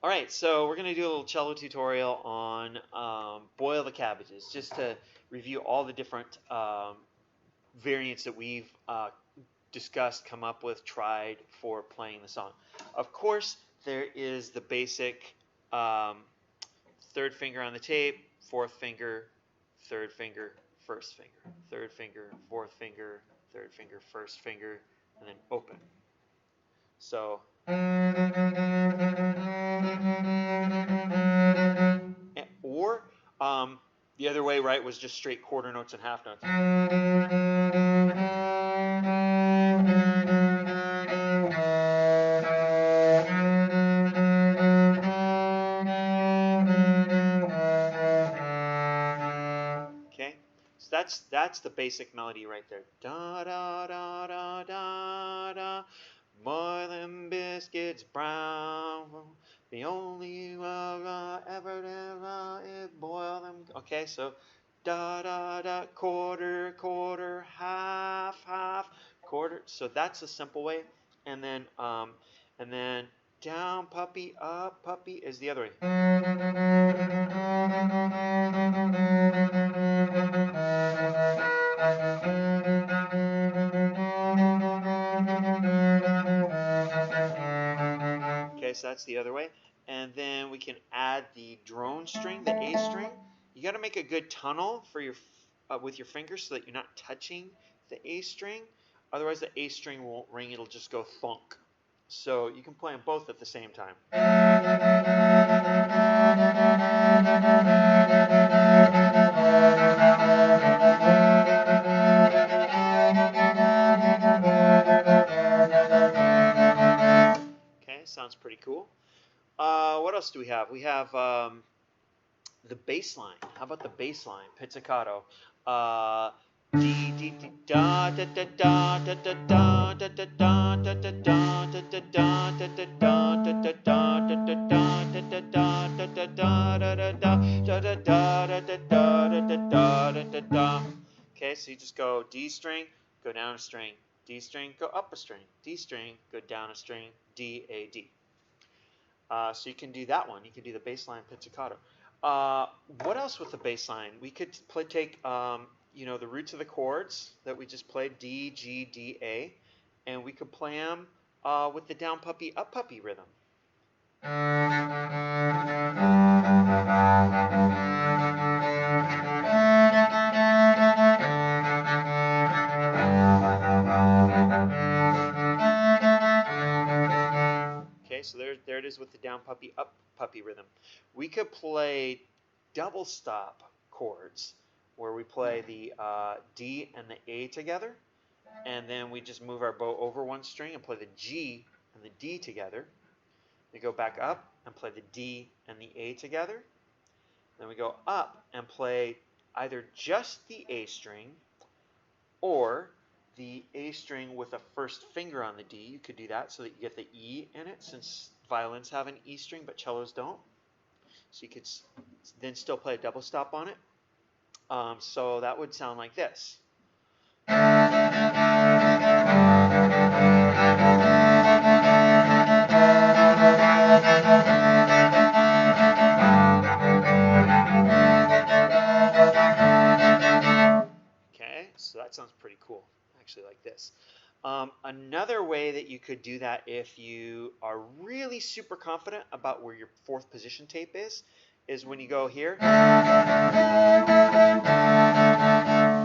All right, so we're going to do a little cello tutorial on Boil the Cabbages, just to review all the different variants that we've discussed, come up with, tried for playing the song. Of course, there is the basic third finger on the tape, fourth finger, third finger, first finger, third finger, fourth finger, third finger, first finger, and then open. So or the other way, right, was just straight quarter notes and half notes. Okay, so that's the basic melody right there. Da da da da da da. Boil them biscuits brown. The only ever boil them. Okay, so da da da, quarter, quarter, half, half, quarter. So that's a simple way. And then down puppy, up puppy is the other way. Okay, so that's the other way. And then we can add the drone string, the A string. You got to make a good tunnel for your with your fingers so that you're not touching the A string. Otherwise, the A string won't ring. It'll just go thunk. So you can play them both at the same time. Okay, sounds pretty cool. What else do we have? We have the bass line. How about the bass line? Pizzicato. D D D da da da da da da da da da da da da da da da da da da da. Okay, so you just go D string, go down a string, D string, go up a string, D string, go down a string, D A D. So you can do that one. You can do the bass line pizzicato. What else with the bass line? We could take the roots of the chords that we just played, D, G, D, A, and we could play them with the down puppy, up puppy rhythm. Okay, so there it is with the down puppy, up puppy rhythm. We could play double stop chords where we play the D and the A together, and then we just move our bow over one string and play the G and the D together. We go back up and play the D and the A together. Then we go up and play either just the A string or the A string with a first finger on the D. You could do that so that you get the E in it, since violins have an E string but cellos don't. So you could then still play a double stop on it. So that would sound like this. Okay, so that sounds pretty cool, actually, like this. Another way that you could do that if you are really super confident about where your fourth position tape is when you go here,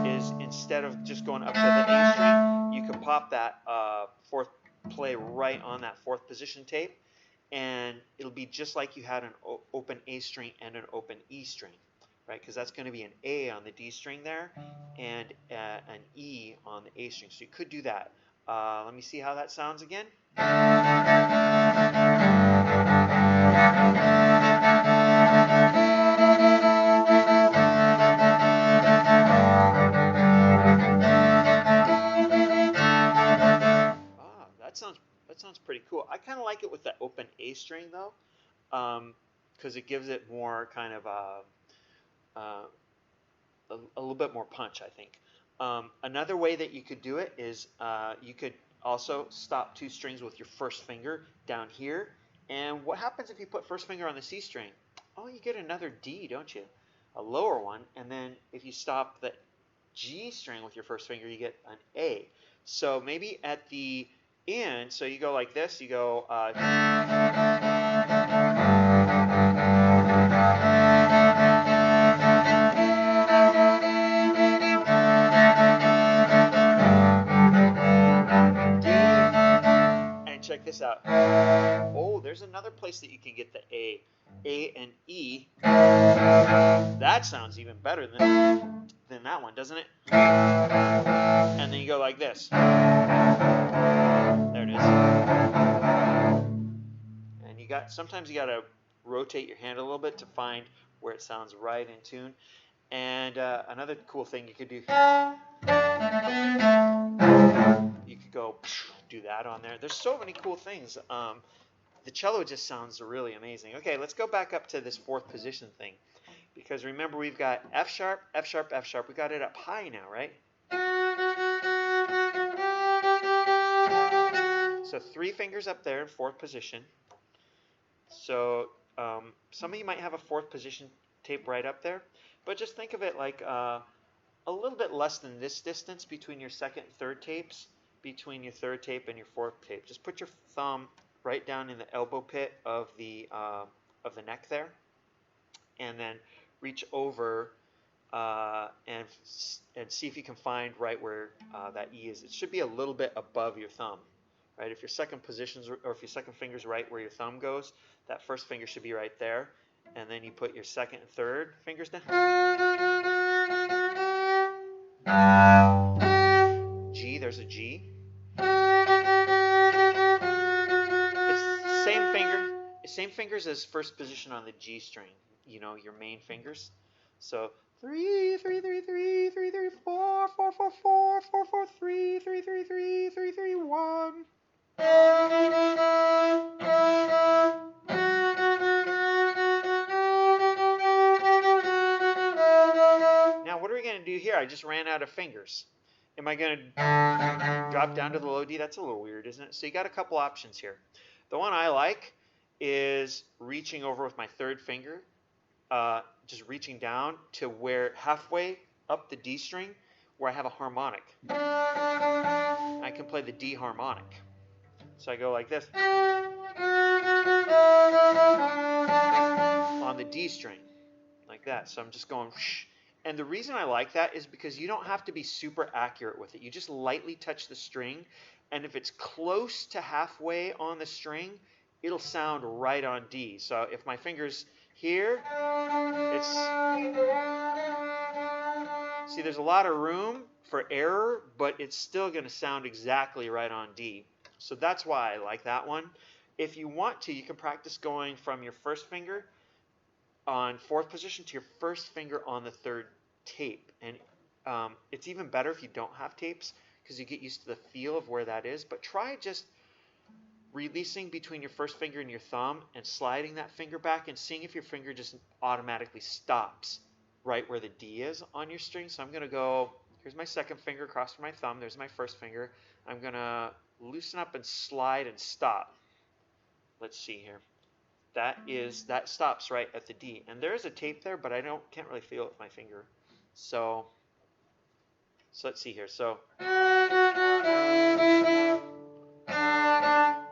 is instead of just going up to the A string, you can pop that fourth play right on that fourth position tape, and it'll be just like you had an open A string and an open E string, right? Because that's going to be an A on the D string there and an E on the A string. So you could do that. Let me see how that sounds again. That sounds pretty cool. I kind of like it with the open A string though, because it gives it more kind of a little bit more punch, I think. Another way that you could do it is you could also stop two strings with your first finger down here And what happens if you put first finger on the C string? Oh, you get another D, don't you? A lower one. And then if you stop the G string with your first finger, you get an A. So maybe at the end, so you go like this, you go D, and check this out. Oh, there's another place that you can get the A. A and E. That sounds even better than that one, doesn't it? And then you go like this. There it is. And sometimes you gotta rotate your hand a little bit to find where it sounds right in tune. And another cool thing you could do, you could go do that on there. There's so many cool things. The cello just sounds really amazing. Okay, let's go back up to this fourth position thing. Because remember, we've got F sharp, F sharp, F sharp. We got it up high now, right? So 3 fingers up there in fourth position. So some of you might have a fourth position tape right up there. But just think of it like a little bit less than this distance between your second and third tapes, between your third tape and your fourth tape. Just put your thumb right down in the elbow pit of the neck there, and then reach over and see if you can find right where that E is. It should be a little bit above your thumb, right? If your second position's, or if your second finger's right where your thumb goes, that first finger should be right there, and then you put your second and third fingers down. G, there's a G. It's same fingers as first position on the G string, you know, your main fingers. So 3, 3, 3, 3, 3, 3, 4, 4, 4, 4, 4, 4, 3, 3, 3, 3, 3, 3, 1. Now what are we going to do here? I just ran out of fingers. Am I going to drop down to the low D? That's a little weird, isn't it? So you got a couple options here. The one I like is reaching over with my third finger, just reaching down to where halfway up the D string where I have a harmonic. I can play the D harmonic. So I go like this on the D string, like that. So I'm just going whoosh. And the reason I like that is because you don't have to be super accurate with it. You just lightly touch the string, and if it's close to halfway on the string, it'll sound right on D. So if my finger's here, see, there's a lot of room for error, but it's still going to sound exactly right on D. So that's why I like that one. If you want to, you can practice going from your first finger on fourth position to your first finger on the third tape. And it's even better if you don't have tapes, because you get used to the feel of where that is. But try just releasing between your first finger and your thumb and sliding that finger back and seeing if your finger just automatically stops right where the D is on your string. So I'm going to go, here's my second finger across from my thumb, there's my first finger. I'm going to loosen up and slide and stop. Let's see here. That stops right at the D. And there is a tape there, but I can't really feel it with my finger. So let's see here. So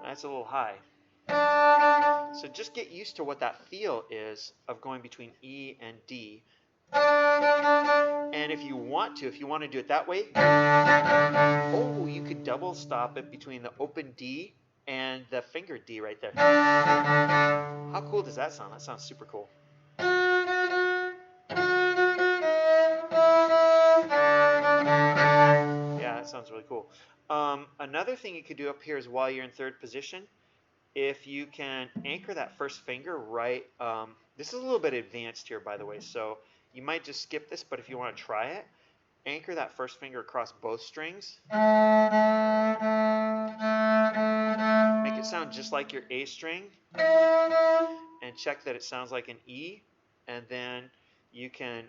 that's a little high. So just get used to what that feel is of going between E and D. And if you want to do it that way, oh, you could double stop it between the open D and the finger D right there. How cool does that sound? That sounds super cool. Yeah, that sounds really cool. Another thing you could do up here is while you're in third position, if you can anchor that first finger right, this is a little bit advanced here, by the way, so you might just skip this, but if you want to try it, anchor that first finger across both strings. Make it sound just like your A string, and check that it sounds like an E, and then you can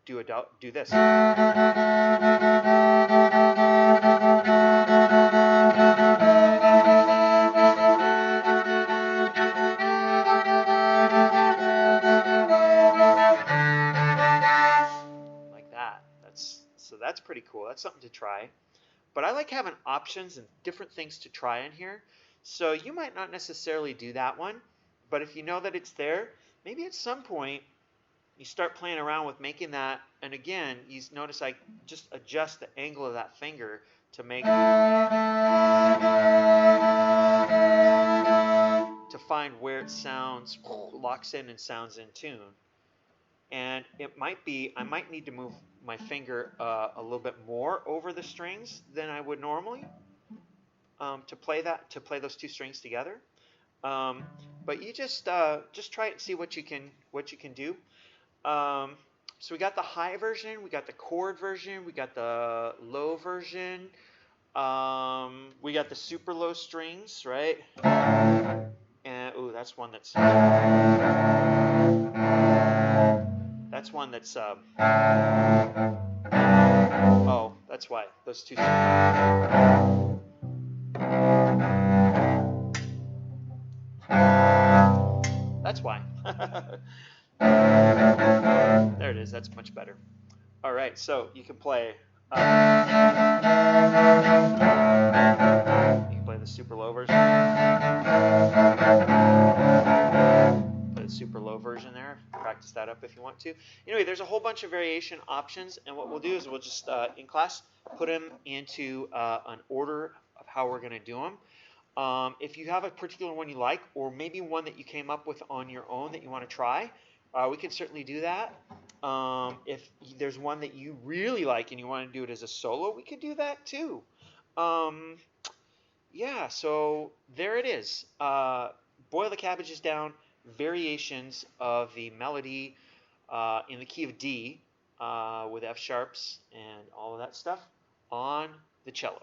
do this. that's pretty cool. That's something to try. But I like having options and different things to try in here. So you might not necessarily do that one, but if you know that it's there, maybe at some point you start playing around with making that. And again, you notice I just adjust the angle of that finger to make to find where it sounds, locks in and sounds in tune. And it might be, I might need to move my finger a little bit more over the strings than I would normally to play those two strings together. But you just try it and see what you can do. So we got the high version, we got the chord version, we got the low version, we got the super low strings, right? And ooh, that's one that's oh, that's why those two. That's why. There it is. That's much better. All right, so you can play. You can play the super low version. Play the super low version there. Practice that up if you want to. Anyway, there's a whole bunch of variation options, and what we'll do is we'll just in class put them into an order of how we're going to do them. If you have a particular one you like, or maybe one that you came up with on your own that you want to try, we can certainly do that. If there's one that you really like and you want to do it as a solo, we could do that too. Yeah, so there it is. Boil the Cabbages Down, variations of the melody in the key of D with F sharps and all of that stuff on the cello.